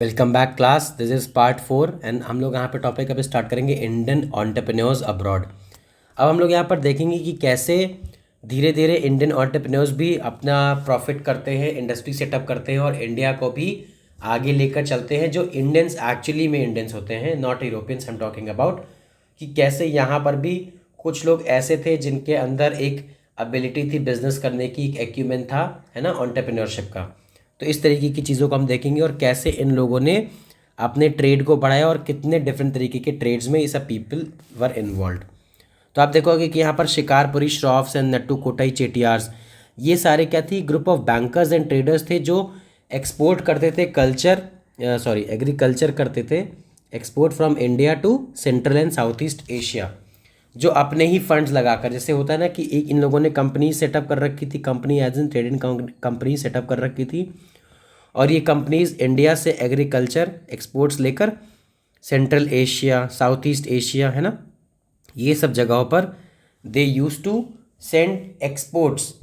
Welcome back class, this is part 4 and हम लोग यहाँ पे टॉपिक अभी स्टार्ट करेंगे इंडियन एंटरप्रेन्योर्स अब्रॉड। अब हम लोग यहाँ पर देखेंगे कि कैसे धीरे धीरे इंडियन एंटरप्रेन्योर्स भी अपना प्रॉफिट करते हैं, इंडस्ट्री सेटअप करते हैं और इंडिया को भी आगे लेकर चलते हैं। जो इंडियंस एक्चुअली में इंडियंस होते हैं, not Europeans I am talking about, कि कैसे यहाँ पर भी कुछ लोग ऐसे थे जिनके अंदर एक एबिलिटी थी बिजनेस करने की, एक एक्यूमेन था, है ना, एंटरप्रेन्योरशिप का। तो इस तरीके की चीज़ों को हम देखेंगे और कैसे इन लोगों ने अपने ट्रेड को बढ़ाया और कितने डिफरेंट तरीके के ट्रेड्स में ये सब पीपल वर इन्वॉल्व। तो आप देखोगे कि यहाँ पर शिकारपुरी श्रॉफ्स एंड नट्टू कोटाई चेटियार्स, ये सारे क्या थी, group of bankers and traders थे जो एक्सपोर्ट करते थे एग्रीकल्चर करते थे, export from India to central and south east Asia, जो अपने ही फंड्स लगाकर, जैसे होता है ना कि एक इन लोगों ने कंपनी सेटअप कर रखी थी, company as in trading company setup कर रखी थी, और ये कंपनीज इंडिया से एग्रीकल्चर एक्सपोर्ट्स लेकर central Asia, south east Asia, है ना, ये सब जगहों पर they use to send exports.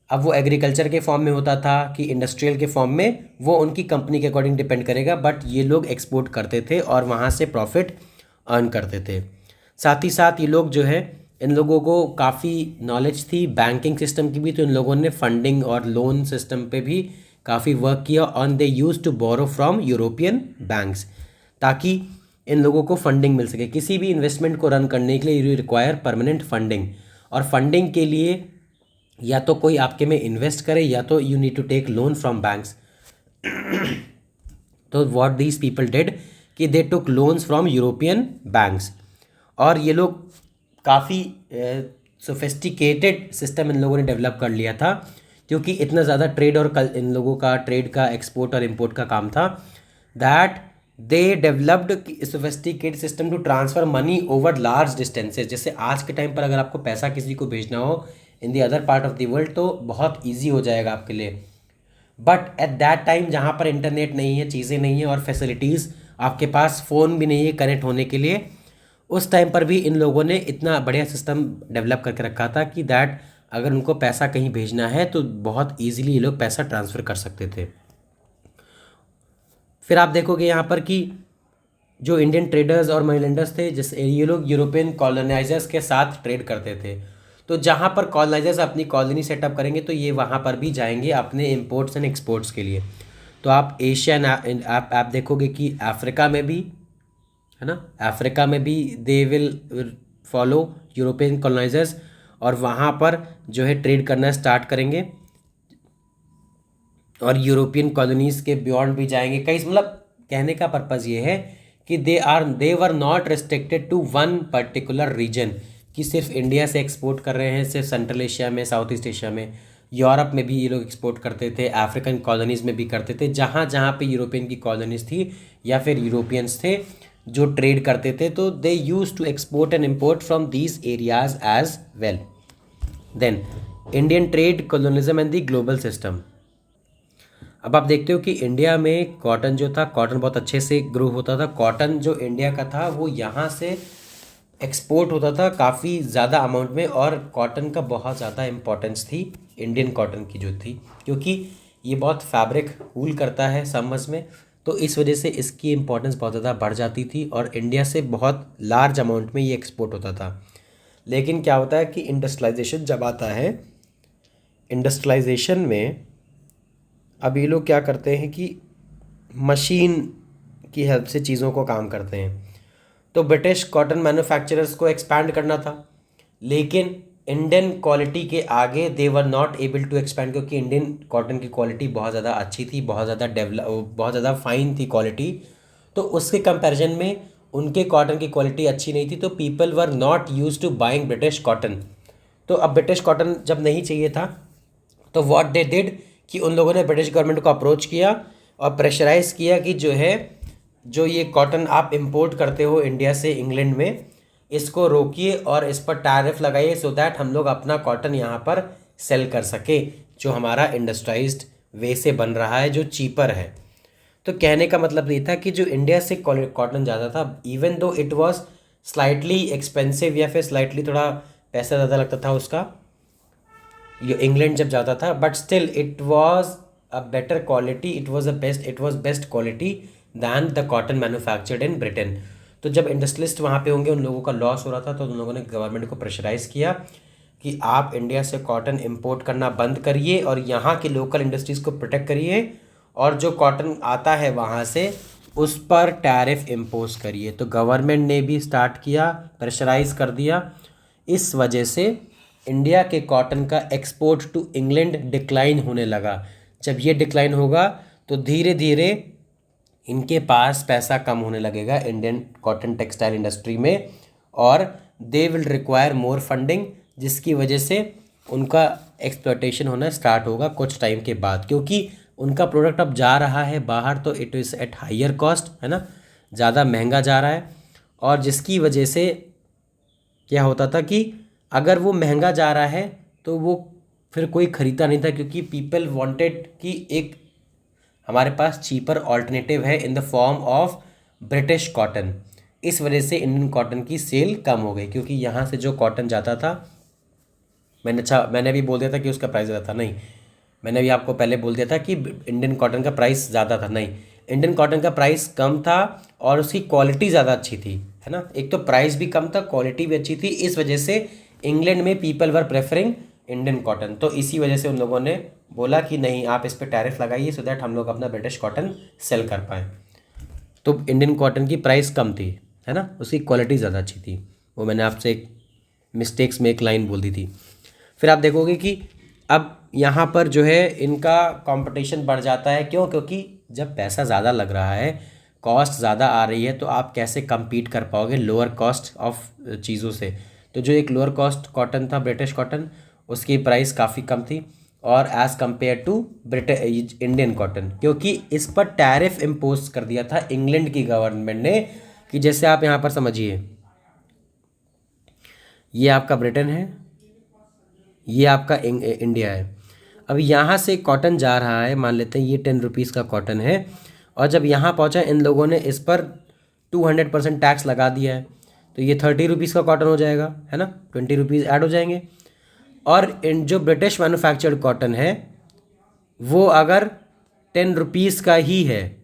अब वो एग्रीकल्चर के फॉर्म में होता था कि इंडस्ट्रियल के फॉर्म में, वो उनकी कंपनी के अकॉर्डिंग डिपेंड करेगा, बट ये लोग एक्सपोर्ट करते थे और वहाँ से प्रॉफिट अर्न करते थे। साथ ही साथ ये लोग जो है, इन लोगों को काफ़ी नॉलेज थी बैंकिंग सिस्टम की भी, तो इन लोगों ने फंडिंग और लोन सिस्टम पे भी काफ़ी वर्क किया on they use to borrow from European banks, ताकि इन लोगों को फंडिंग मिल सके। किसी भी इन्वेस्टमेंट को रन करने के लिए यू रिक्वायर परमानेंट फंडिंग, और फंडिंग के लिए या तो कोई आपके में इन्वेस्ट करे या तो you need to take loan from banks. तो व्हाट दीज पीपल डिड कि they took loans from European banks, और ये लोग काफ़ी सोफिस्टिकेटेड सिस्टम इन लोगों ने डेवलप कर लिया था, क्योंकि इतना ज़्यादा ट्रेड और इन लोगों का ट्रेड का एक्सपोर्ट और इम्पोर्ट का काम था, that they developed sophisticated system to transfer money over large distances. जैसे आज के टाइम पर अगर आपको पैसा किसी को भेजना हो in the other part of the world तो बहुत ईजी हो जाएगा आपके लिए, बट एट दैट टाइम जहाँ पर इंटरनेट नहीं है, चीज़ें नहीं है और फैसिलिटीज़, आपके पास फ़ोन भी नहीं है कनेक्ट होने के लिए, उस टाइम पर भी इन लोगों ने इतना बढ़िया सिस्टम डेवलप करके रखा था कि दैट अगर उनको पैसा कहीं भेजना है तो बहुत इजीली ये लोग पैसा ट्रांसफ़र कर सकते थे। फिर आप देखोगे यहाँ पर कि जो इंडियन ट्रेडर्स और मनी लेंडर्स थे, जैसे ये लोग यूरोपियन कॉलोनाइजर्स के साथ ट्रेड करते थे, तो जहाँ पर कॉलोनाइजर्स अपनी कॉलोनी सेटअप करेंगे तो ये वहाँ पर भी जाएंगे अपने इम्पोर्ट्स एंड एक्सपोर्ट्स के लिए। तो आप एशिया आप देखोगे कि अफ्रीका में भी, है ना, अफ्रीका में भी they will follow European colonisers और वहाँ पर जो है ट्रेड करना स्टार्ट करेंगे, और यूरोपियन कॉलोनीज़ के बियॉन्ड भी जाएंगे कई। मतलब कहने का पर्पज़ ये है कि they were not restricted to one particular region, कि सिर्फ इंडिया से एक्सपोर्ट कर रहे हैं, सिर्फ सेंट्रल एशिया में, साउथ ईस्ट एशिया में, यूरोप में भी ये लोग एक्सपोर्ट करते थे, अफ्रीकन कॉलोनीज़ में भी करते थे, जहाँ जहाँ पे यूरोपियन की कॉलोनीज़ थी या फिर यूरोपियंस थे जो ट्रेड करते थे, तो they use to export and import from these areas as well. Then Indian trade, colonialism and the global system. अब आप देखते हो कि इंडिया में कॉटन जो था, कॉटन बहुत अच्छे से ग्रो होता था। कॉटन जो इंडिया का था वो यहाँ से एक्सपोर्ट होता था काफ़ी ज़्यादा अमाउंट में, और कॉटन का बहुत ज़्यादा इम्पोर्टेंस थी इंडियन कॉटन की जो थी, क्योंकि ये बहुत फैब्रिक कूल करता है समर्स में, तो इस वजह से इसकी इम्पोर्टेंस बहुत ज़्यादा बढ़ जाती थी और इंडिया से बहुत लार्ज अमाउंट में ये एक्सपोर्ट होता था। लेकिन क्या होता है कि इंडस्ट्रियलाइजेशन जब आता है, इंडस्ट्रियलाइजेशन में अब ये लोग क्या करते हैं कि मशीन की हेल्प से चीज़ों को काम करते हैं। तो ब्रिटिश कॉटन मैन्युफैक्चरर्स को एक्सपैंड करना था, लेकिन इंडियन क्वालिटी के आगे they were not able to expand, क्योंकि इंडियन कॉटन की क्वालिटी बहुत ज़्यादा अच्छी थी, बहुत ज़्यादा फाइन थी क्वालिटी, तो उसके कंपैरिजन में उनके कॉटन की क्वालिटी अच्छी नहीं थी, तो people were not used to buying British cotton. तो अब ब्रिटिश कॉटन जब नहीं चाहिए था, तो व्हाट दे डिड कि उन लोगों ने ब्रिटिश गवर्नमेंट को अप्रोच किया और प्रेशराइज़ किया कि जो है, जो ये कॉटन आप इंपोर्ट करते हो इंडिया से इंग्लैंड में, इसको रोकिए और इस पर टैरिफ लगाइए, सो दैट हम लोग अपना कॉटन यहाँ पर सेल कर सके, जो हमारा इंडस्ट्राइज्ड वे से बन रहा है, जो चीपर है। तो कहने का मतलब ये था कि जो इंडिया से कॉटन ज़्यादा था, even though it was slightly expensive या फिर स्लाइटली थोड़ा पैसा ज़्यादा लगता था उसका, ये इंग्लैंड जब जाता था, but still it was a better quality, it was best quality than the cotton manufactured in Britain. तो जब इंडस्ट्रियलिस्ट वहाँ पे होंगे, उन लोगों का लॉस हो रहा था, तो उन लोगों ने गवर्नमेंट को प्रेशराइज किया कि आप इंडिया से कॉटन इंपोर्ट करना बंद करिए और यहाँ की लोकल इंडस्ट्रीज़ को प्रोटेक्ट करिए, और जो कॉटन आता है वहाँ से उस पर टैरिफ इम्पोज करिए। तो गवर्नमेंट ने भी स्टार्ट किया, प्रेशराइज कर दिया। इस वजह से इंडिया के कॉटन का एक्सपोर्ट टू इंग्लैंड डिक्लाइन होने लगा। जब ये डिक्लाइन होगा तो धीरे धीरे इनके पास पैसा कम होने लगेगा इंडियन कॉटन टेक्सटाइल इंडस्ट्री में, और they will require more funding, जिसकी वजह से उनका एक्सप्लॉयटेशन होना स्टार्ट होगा कुछ टाइम के बाद, क्योंकि उनका प्रोडक्ट अब जा रहा है बाहर, तो it is at higher cost, है ना, ज़्यादा महंगा जा रहा है। और जिसकी वजह से क्या होता था कि अगर वो महंगा जा रहा है तो वो फिर कोई ख़रीदता नहीं था, क्योंकि पीपल वांटेड कि एक हमारे पास चीपर ऑल्टरनेटिव है in the form of British cotton. इस वजह से इंडियन कॉटन की सेल कम हो गई, क्योंकि यहाँ से जो कॉटन जाता था, मैंने भी बोल दिया था कि उसका प्राइस ज़्यादा था, नहीं, मैंने भी आपको पहले बोल दिया था कि इंडियन कॉटन का प्राइस ज़्यादा था, नहीं, इंडियन कॉटन का प्राइस कम था और उसकी क्वालिटी ज़्यादा अच्छी थी, है ना। एक तो प्राइस भी कम था, क्वालिटी भी अच्छी थी, इस वजह से इंग्लैंड में people were preferring Indian cotton. तो इसी वजह से उन लोगों ने बोला कि नहीं, आप इस पर टैरिफ लगाइए सो दैट हम लोग अपना ब्रिटिश कॉटन सेल कर पाएँ। तो इंडियन कॉटन की प्राइस कम थी, है ना, उसकी क्वालिटी ज़्यादा अच्छी थी। वो मैंने आपसे एक मिस्टेक्स में एक लाइन बोल दी थी। फिर आप देखोगे कि अब यहाँ पर जो है इनका कंपटीशन बढ़ जाता है। क्यों? क्योंकि जब पैसा ज़्यादा लग रहा है, कॉस्ट ज़्यादा आ रही है, तो आप कैसे compete कर पाओगे लोअर कॉस्ट ऑफ चीज़ों से। तो जो एक लोअर कॉस्ट कॉटन था ब्रिटिश कॉटन, उसकी प्राइस काफ़ी कम थी और as compare to Indian cotton, क्योंकि इस पर टैरिफ इम्पोज कर दिया था इंग्लैंड की गवर्नमेंट ने। कि जैसे आप यहाँ पर समझिए, ये आपका ब्रिटेन है, ये आपका इंडिया है। अब यहाँ से कॉटन जा रहा है, मान लेते हैं ये 10 रुपीज़ का कॉटन है, और जब यहाँ पहुँचा इन लोगों ने इस पर 200% टैक्स लगा दिया है, तो ये 30 रुपीज़ का कॉटन हो जाएगा, है ना, 20 रुपीज़ ऐड हो जाएंगे। और इन जो ब्रिटिश मैन्युफैक्चर्ड कॉटन है वो अगर 10 रुपीज़ का ही है,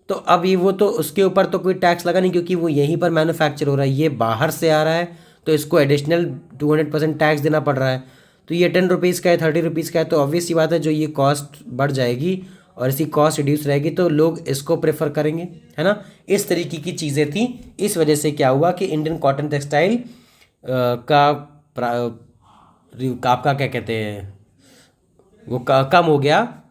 तो अब ये वो तो उसके ऊपर तो कोई टैक्स लगा नहीं, क्योंकि वो यहीं पर मैन्युफैक्चर हो रहा है, ये बाहर से आ रहा है, तो इसको एडिशनल 200% टैक्स देना पड़ रहा है। तो ये 10 रुपीज़ का है, 30 रुपीज़ का है, तो ऑब्वियस सी बात है जो ये कॉस्ट बढ़ जाएगी और इसकी कॉस्ट रिड्यूस रहेगी, तो लोग इसको प्रेफर करेंगे, है ना। इस तरीके की चीज़ें थी। इस वजह से क्या हुआ कि इंडियन कॉटन टेक्सटाइल आपका क्या कहते हैं, वो कम हो गया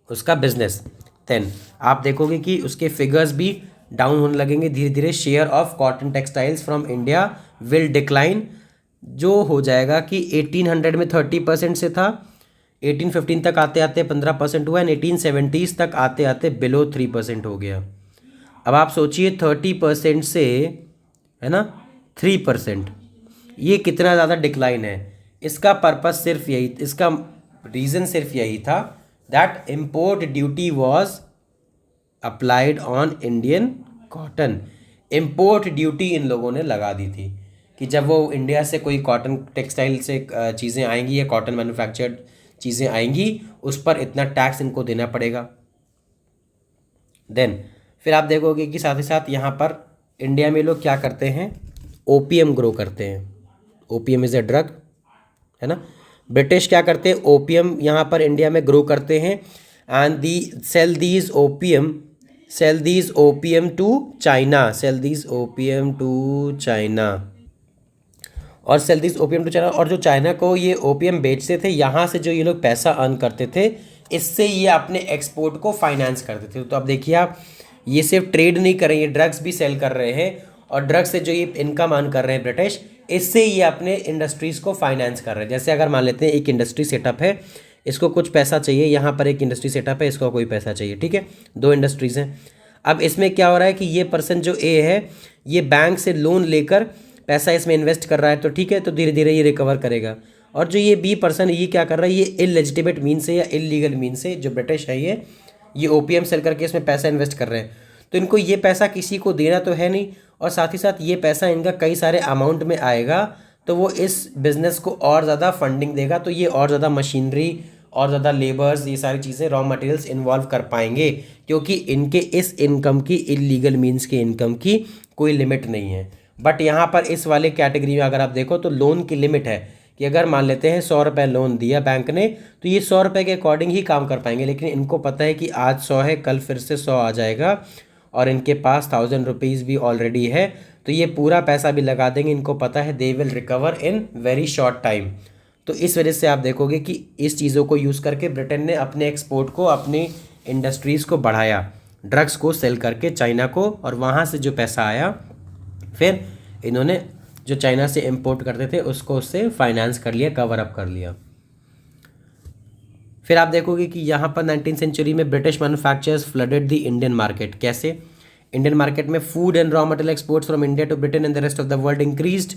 उसका बिजनेस। देन आप देखोगे कि उसके फिगर्स भी डाउन होने लगेंगे धीरे धीरे। Share of cotton textiles from India will decline, जो हो जाएगा कि 1800 में 30% से था, 1815 तक आते आते 15% हुआ, एंड 1870s तक आते आते बिलो 3% हो गया। अब आप सोचिए 30% से, है ना, 3%, ये कितना ज़्यादा डिक्लाइन है। इसका पर्पस सिर्फ यही, इसका रीज़न सिर्फ यही था that import duty was applied on Indian cotton. Import duty इन लोगों ने लगा दी थी कि जब वो इंडिया से कोई कॉटन टेक्सटाइल से चीज़ें आएंगी या कॉटन मैन्युफैक्चर्ड चीज़ें आएंगी, उस पर इतना टैक्स इनको देना पड़ेगा। देन फिर आप देखोगे कि साथ ही साथ यहाँ पर इंडिया में लोग क्या करते हैं, ओपीएम ग्रो करते हैं। ओपीएम इज़ ए ड्रग, है ना। ब्रिटिश क्या करते हैं, ओपीएम यहाँ पर इंडिया में ग्रो करते हैं, and they sell these opium to China, sell these opium to China, और sell these opium to China. और जो चाइना को ये ओपीएम बेचते थे, यहाँ से जो ये लोग पैसा अर्न करते थे, इससे ये अपने एक्सपोर्ट को फाइनेंस करते थे। तो अब देखिए आप, ये सिर्फ ट्रेड नहीं कर रहे हैं, ये ड्रग्स भी सेल कर रहे हैं, और ड्रग्स से जो ये इनकम अर्न कर रहे हैं ब्रिटिश, इससे ये अपने इंडस्ट्रीज़ को फाइनेंस कर रहे हैं। जैसे अगर मान लेते हैं एक इंडस्ट्री सेटअप है, इसको कुछ पैसा चाहिए, यहाँ पर एक इंडस्ट्री सेटअप है, इसको कोई पैसा चाहिए, ठीक है, 2 इंडस्ट्रीज़ हैं। अब इसमें क्या हो रहा है कि ये पर्सन जो ए है, ये बैंक से लोन लेकर पैसा इसमें इन्वेस्ट कर रहा है, तो ठीक है, तो धीरे धीरे ये रिकवर करेगा। और जो ये बी पर्सन है, ये क्या कर रहा है, ये इललेजिटिमेट मीन से या इलीगल मीन से, जो ब्रिटिश है ये ओपीएम सेल करके इसमें पैसा इन्वेस्ट कर रहे हैं। तो इनको ये पैसा किसी को देना तो है नहीं, और साथ ही साथ ये पैसा इनका कई सारे अमाउंट में आएगा, तो वो इस बिज़नेस को और ज़्यादा फंडिंग देगा, तो ये और ज़्यादा मशीनरी और ज़्यादा लेबर्स, ये सारी चीज़ें रॉ मटेरियल्स इन्वॉल्व कर पाएंगे, क्योंकि इनके इस इनकम की, इलीगल मीन्स के इनकम की कोई लिमिट नहीं है। बट यहाँ पर इस वाले कैटेगरी में अगर आप देखो तो लोन की लिमिट है कि अगर मान लेते हैं 100 रुपये लोन दिया बैंक ने, तो ये 100 रुपये के अकॉर्डिंग ही काम कर पाएंगे। लेकिन इनको पता है कि आज 100 है, कल फिर से 100 आ जाएगा, और इनके पास 1000 रुपीज़ भी ऑलरेडी है, तो ये पूरा पैसा भी लगा देंगे। इनको पता है they will recover in very short time. तो इस वजह से आप देखोगे कि इस चीज़ों को यूज़ करके ब्रिटेन ने अपने एक्सपोर्ट को, अपनी इंडस्ट्रीज़ को बढ़ाया, ड्रग्स को सेल करके चाइना को, और वहाँ से जो पैसा आया फिर इन्होंने जो चाइना से इंपोर्ट करते थे उसको उससे फाइनेंस कर लिया, कवर अप कर लिया। फिर आप देखोगे कि यहाँ पर 19th सेंचुरी में British manufacturers flooded the Indian market. कैसे? इंडियन मार्केट में food and raw material exports from India to Britain and the rest of the world increased,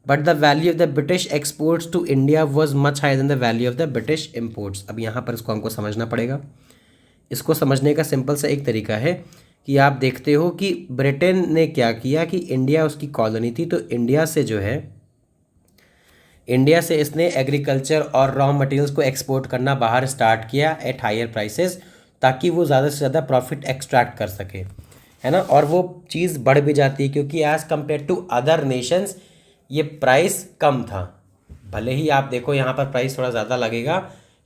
but the value of the British exports to India was much higher than the value of the British imports. अब यहाँ पर इसको हमको समझना पड़ेगा। इसको समझने का सिंपल सा एक तरीका है कि आप देखते हो कि ब्रिटेन ने क्या किया कि इंडिया उसकी कॉलोनी थी, तो इंडिया से जो है, इंडिया से इसने एग्रीकल्चर और रॉ मटेरियल्स को एक्सपोर्ट करना बाहर स्टार्ट किया एट हायर प्राइसेस, ताकि वो ज़्यादा से ज़्यादा प्रॉफिट एक्सट्रैक्ट कर सके, है ना। और वो चीज़ बढ़ भी जाती है क्योंकि as compare to other nations ये प्राइस कम था। भले ही आप देखो यहाँ पर प्राइस थोड़ा ज़्यादा लगेगा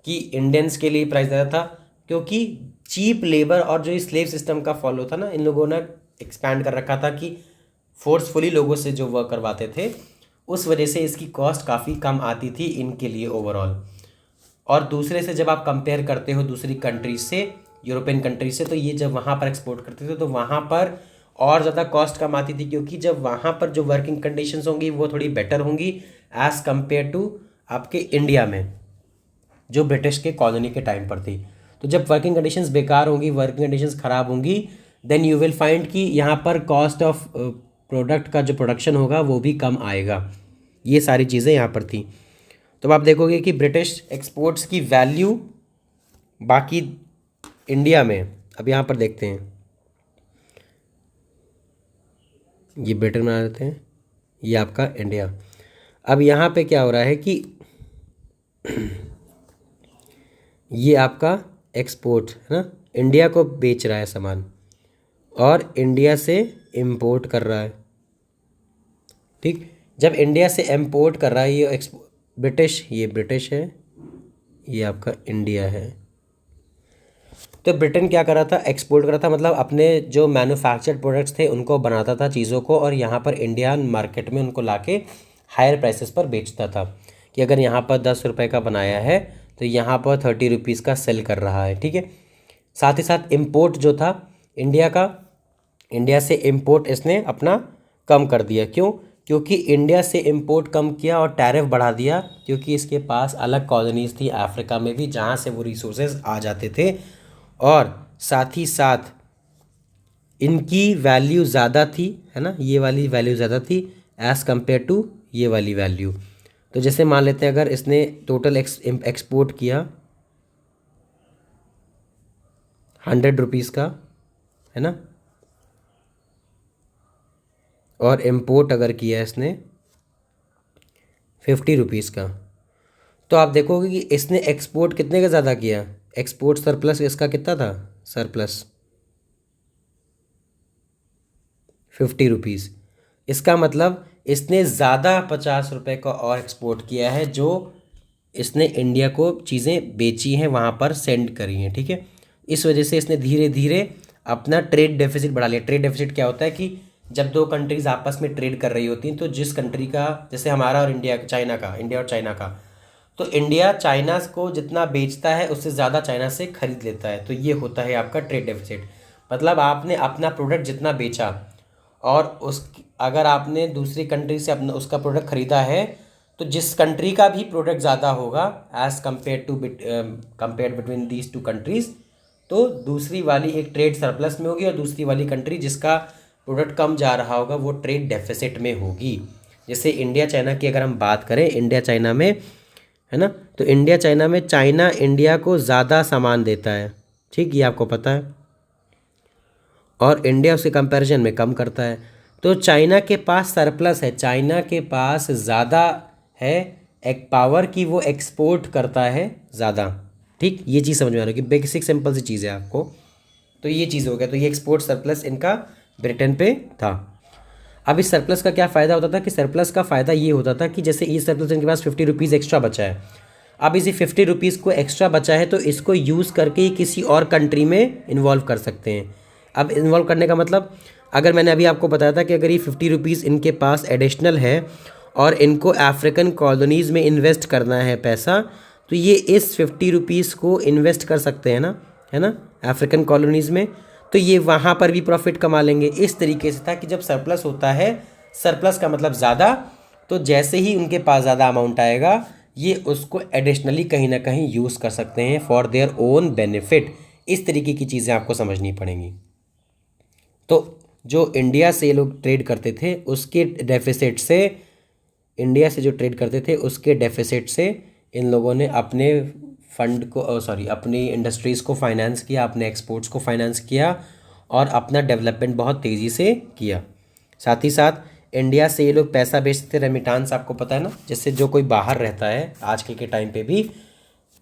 कि इंडियंस के लिए प्राइस ज़्यादा था, क्योंकि चीप लेबर और जो स्लेव सिस्टम का फॉलो था ना, इन लोगों ने एक्सपैंड कर रखा था कि फोर्सफुली लोगों से जो वर्क करवाते थे, उस वजह से इसकी कॉस्ट काफ़ी कम आती थी इनके लिए ओवरऑल। और दूसरे से जब आप कंपेयर करते हो दूसरी कंट्रीज से, यूरोपियन कंट्रीज से, तो ये जब वहाँ पर एक्सपोर्ट करते थे तो वहाँ पर और ज़्यादा कॉस्ट कम आती थी, क्योंकि जब वहाँ पर जो वर्किंग कंडीशंस होंगी वो थोड़ी बेटर होंगी एज़ कम्पेयर टू आपके इंडिया में जो ब्रिटिश के कॉलोनी के टाइम पर थी। तो जब वर्किंग कंडीशंस बेकार होंगी, वर्किंग कंडीशंस ख़राब होंगी, देन यू विल फाइंड कि यहाँ पर कॉस्ट ऑफ प्रोडक्ट का जो प्रोडक्शन होगा वो भी कम आएगा। ये सारी चीज़ें यहाँ पर थी। तो आप देखोगे कि ब्रिटिश एक्सपोर्ट्स की वैल्यू बाकी इंडिया में, अब यहाँ पर देखते हैं, ये ब्रिटेन बना देते हैं, ये आपका इंडिया। अब यहाँ पे क्या हो रहा है कि ये आपका एक्सपोर्ट है ना, इंडिया को बेच रहा है सामान और इंडिया से इंपोर्ट कर रहा है। ठीक, जब इंडिया से इंपोर्ट कर रहा है ये ब्रिटिश, ये ब्रिटिश है, ये आपका इंडिया है। तो ब्रिटेन क्या कर रहा था? एक्सपोर्ट कर रहा था, मतलब अपने जो मैन्युफैक्चर्ड प्रोडक्ट्स थे उनको बनाता था चीज़ों को, और यहाँ पर इंडियन मार्केट में उनको लाके हायर प्राइसेस पर बेचता था। कि अगर यहाँ पर 10 रुपये का बनाया है तो यहाँ पर 30 रुपीज़ का सेल कर रहा है। ठीक है, साथ ही साथ इम्पोर्ट जो था इंडिया का, इंडिया से इम्पोर्ट इसने अपना कम कर दिया। क्यों? क्योंकि इंडिया से इम्पोर्ट कम किया और टैरिफ बढ़ा दिया, क्योंकि इसके पास अलग कॉलोनीज़ थी अफ्रीका में भी जहाँ से वो रिसोर्सेज आ जाते थे, और साथ ही साथ इनकी वैल्यू ज़्यादा थी, है ना, ये वाली वैल्यू ज़्यादा थी एज़ कम्पेयर टू ये वाली वैल्यू। तो जैसे मान लेते हैं अगर इसने टोटल एक्सपोर्ट किया 100 रुपीज़ का, है ना, और इम्पोर्ट अगर किया इसने 50 रुपीज़ का, तो आप देखोगे कि इसने एक्सपोर्ट कितने का ज़्यादा किया। एक्सपोर्ट सरप्लस इसका कितना था? Surplus 50 rupees. इसका मतलब इसने ज़्यादा 50 रुपये का और एक्सपोर्ट किया है, जो इसने इंडिया को चीज़ें बेची हैं, वहाँ पर सेंड करी हैं। ठीक है, इस वजह से इसने धीरे धीरे अपना ट्रेड डेफिसिट बढ़ा लिया। ट्रेड डेफिसिट क्या होता है कि जब दो कंट्रीज़ आपस में ट्रेड कर रही होती हैं, तो जिस कंट्री का, जैसे हमारा और इंडिया चाइना का, इंडिया और चाइना का, तो इंडिया चाइना को जितना बेचता है उससे ज़्यादा चाइना से खरीद लेता है, तो ये होता है आपका ट्रेड डेफिसिट। मतलब आपने अपना प्रोडक्ट जितना बेचा और उस, अगर आपने दूसरी कंट्री से अपना उसका प्रोडक्ट ख़रीदा है, तो जिस कंट्री का भी प्रोडक्ट ज़्यादा होगा as compare between these two countries, तो दूसरी वाली एक ट्रेड सरप्लस में होगी, और दूसरी वाली कंट्री जिसका प्रोडक्ट कम जा रहा होगा वो ट्रेड डेफिसिट में होगी। जैसे इंडिया चाइना की अगर हम बात करें, इंडिया चाइना में, है ना, तो इंडिया चाइना में चाइना इंडिया को ज़्यादा सामान देता है। ठीक, ये आपको पता है, और इंडिया उसके कंपैरिजन में कम करता है। तो चाइना के पास सरप्लस है, चाइना के पास ज़्यादा है एक पावर की वो एक्सपोर्ट करता है ज़्यादा। ठीक, ये चीज़ समझ में आ रही है कि बेसिक सिंपल सी चीज़ है आपको। तो ये चीज़ हो गया, तो ये एक्सपोर्ट सरप्लस इनका ब्रिटेन पे था। अब इस सरप्लस का क्या फ़ायदा होता था कि सरप्लस का फ़ायदा ये होता था कि जैसे ये सरप्लस इनके पास 50 रुपीज़ एक्स्ट्रा बचा है, अब इसी 50 रुपीज़ को एक्स्ट्रा बचा है तो इसको यूज़ करके ही किसी और कंट्री में इन्वॉल्व कर सकते हैं। अब इन्वॉल्व करने का मतलब, अगर मैंने अभी आपको बताया था कि अगर ये 50 रुपीज़ इनके पास एडिशनल है और इनको अफ्रीकन कॉलोनीज़ में इन्वेस्ट करना है पैसा, तो ये इस 50 रुपीज़ को इन्वेस्ट कर सकते हैं ना, है ना, अफ्रीकन कॉलोनीज़ में, तो ये वहाँ पर भी प्रॉफिट कमा लेंगे। इस तरीके से था कि जब सरप्लस होता है, सरप्लस का मतलब ज़्यादा, तो जैसे ही उनके पास ज़्यादा अमाउंट आएगा ये उसको एडिशनली कहीं ना कहीं यूज़ कर सकते हैं फॉर देयर ओन बेनिफिट। इस तरीके की चीज़ें आपको समझनी पड़ेंगी। तो जो इंडिया से ये लोग ट्रेड करते थे उसके डेफिसिट से, इंडिया से जो ट्रेड करते थे उसके डेफिसिट से इन लोगों ने अपने फंड को अपनी इंडस्ट्रीज़ को फाइनेंस किया, अपने एक्सपोर्ट्स को फाइनेंस किया और अपना डेवलपमेंट बहुत तेज़ी से किया। साथ ही साथ इंडिया से ये लोग पैसा भेजते थे, रेमिटांस आपको पता है ना, जैसे जो कोई बाहर रहता है आज के टाइम पे भी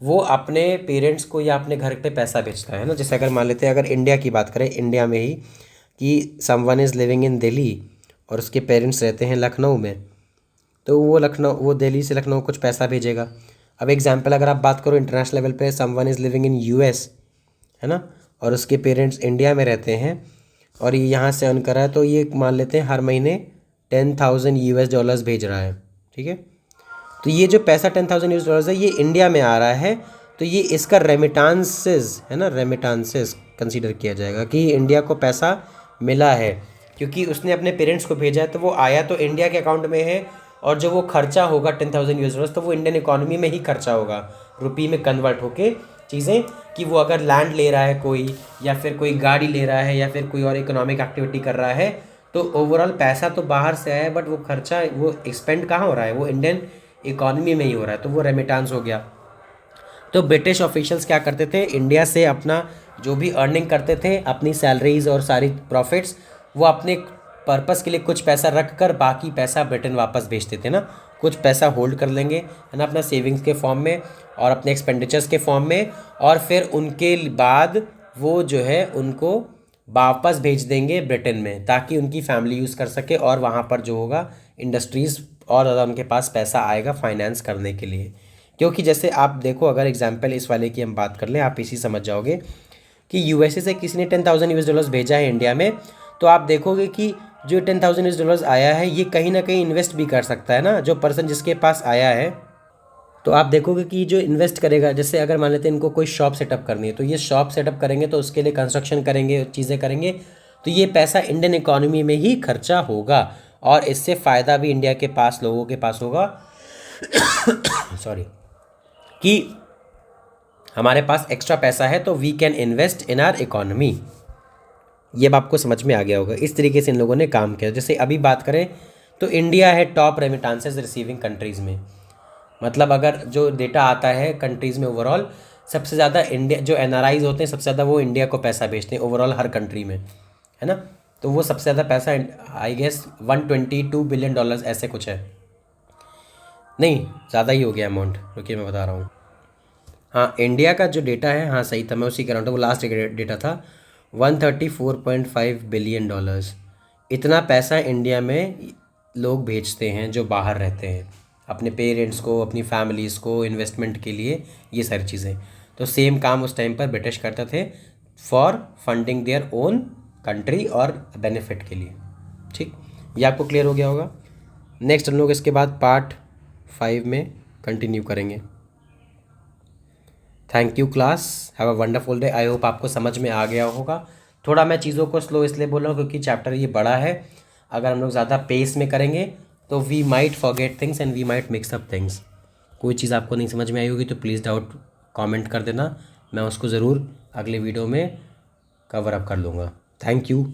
वो अपने पेरेंट्स को या अपने घर पे पैसा भेजता है ना। जैसे अगर मान लेते हैं, अगर इंडिया की बात करें, इंडिया में ही कि someone is living in Delhi और उसके पेरेंट्स रहते हैं लखनऊ में, तो वो दिल्ली से लखनऊ कुछ पैसा भेजेगा। अब एग्जांपल अगर आप बात करो इंटरनेशनल लेवल पे, someone is living in US, है ना, और उसके पेरेंट्स इंडिया में रहते हैं और ये यहाँ से अर्न कर रहा है, तो ये मान लेते हैं हर महीने 10,000 यूएस डॉलर्स भेज रहा है। ठीक है, तो ये जो पैसा 10,000 यूएस डॉलर्स है ये इंडिया में आ रहा है, तो ये इसका रेमिटांसेस है ना, रेमिटांसेस कंसीडर किया जाएगा कि इंडिया को पैसा मिला है, क्योंकि उसने अपने पेरेंट्स को भेजा है तो वो आया तो इंडिया के अकाउंट में है, और जो वो खर्चा होगा 10,000 यूएस डॉलर्स तो वो इंडियन इकोनॉमी में ही खर्चा होगा, रुपये में कन्वर्ट होके चीज़ें, कि वो अगर लैंड ले रहा है कोई, या फिर कोई गाड़ी ले रहा है, या फिर कोई और इकोनॉमिक एक्टिविटी कर रहा है, तो ओवरऑल पैसा तो बाहर से आया है बट वो खर्चा, वो एक्सपेंड कहाँ हो रहा है, वो इंडियन इकोनॉमी में ही हो रहा है, तो वो रेमिटांस हो गया। तो ब्रिटिश ऑफिशियल्स क्या करते थे, इंडिया से अपना जो भी अर्निंग करते थे, अपनी सैलरीज और सारी प्रॉफिट्स, वो अपने पर्पस के लिए कुछ पैसा रख कर बाकी पैसा ब्रिटेन वापस भेजते थे ना। कुछ पैसा होल्ड कर लेंगे, है ना, अपना सेविंग्स के फॉर्म में और अपने एक्सपेंडिचर्स के फॉर्म में, और फिर उनके बाद वो जो है उनको वापस भेज देंगे ब्रिटेन में, ताकि उनकी फैमिली यूज़ कर सके और वहाँ पर जो होगा इंडस्ट्रीज़ और ज़्यादा उनके पास पैसा आएगा फाइनेंस करने के लिए। क्योंकि जैसे आप देखो, अगर एग्जांपल इस वाले की हम बात कर लें, आप इसी समझ जाओगे कि यूएसए से किसी ने 10,000 यूएस डॉलर्स भेजा है इंडिया में, तो आप देखोगे कि जो 10,000 यूएस डॉलर्स आया है ये कहीं ना कहीं इन्वेस्ट भी कर सकता है ना, जो पर्सन जिसके पास आया है। तो आप देखोगे कि जो इन्वेस्ट करेगा, जैसे अगर मान लेते हैं इनको कोई शॉप सेटअप करनी है, तो ये शॉप सेटअप करेंगे तो उसके लिए कंस्ट्रक्शन करेंगे, चीज़ें करेंगे, तो ये पैसा इंडियन इकोनॉमी में ही खर्चा होगा और इससे फ़ायदा भी इंडिया के पास, लोगों के पास होगा सॉरी, कि हमारे पास एक्स्ट्रा पैसा है तो we can invest in our economy. ये अब आपको समझ में आ गया होगा। इस तरीके से इन लोगों ने काम किया। जैसे अभी बात करें तो इंडिया है टॉप रेमिटांसेस रिसीविंग कंट्रीज़ में, मतलब अगर जो डेटा आता है कंट्रीज़ में ओवरऑल, सबसे ज़्यादा इंडिया, जो एनआरआईज होते हैं सबसे ज़्यादा वो इंडिया को पैसा भेजते हैं ओवरऑल हर कंट्री में, है ना। तो वो सबसे ज़्यादा पैसा आई गेस 122 बिलियन डॉलर्स ऐसे कुछ है, नहीं ज़्यादा ही हो गया अमाउंट, रुकिए मैं बता रहा हूँ। हाँ, इंडिया का जो डेटा है, हाँ सही था, मैं उसी कह रहा हूँ, वो लास्ट डेटा था 134.5 बिलियन डॉलर्स। इतना पैसा इंडिया में लोग भेजते हैं जो बाहर रहते हैं, अपने पेरेंट्स को, अपनी फैमिलीज़ को, इन्वेस्टमेंट के लिए, ये सारी चीज़ें। तो सेम काम उस टाइम पर ब्रिटिश करते थे for funding their own country और बेनिफिट के लिए। ठीक, ये आपको क्लियर हो गया होगा। नेक्स्ट हम लोग इसके बाद पार्ट 5 में कंटिन्यू करेंगे। Thank you class, have a wonderful day. I hope आपको समझ में आ गया होगा। थोड़ा मैं चीज़ों को स्लो इसलिए बोल रहा हूँ क्योंकि चैप्टर ये बड़ा है, अगर हम लोग ज़्यादा पेस में करेंगे तो we might forget things and we might mix up things. कोई चीज़ आपको नहीं समझ में आई होगी तो प्लीज़ डाउट कमेंट कर देना, मैं उसको ज़रूर अगले वीडियो में कवर अप कर लूँगा। Thank you.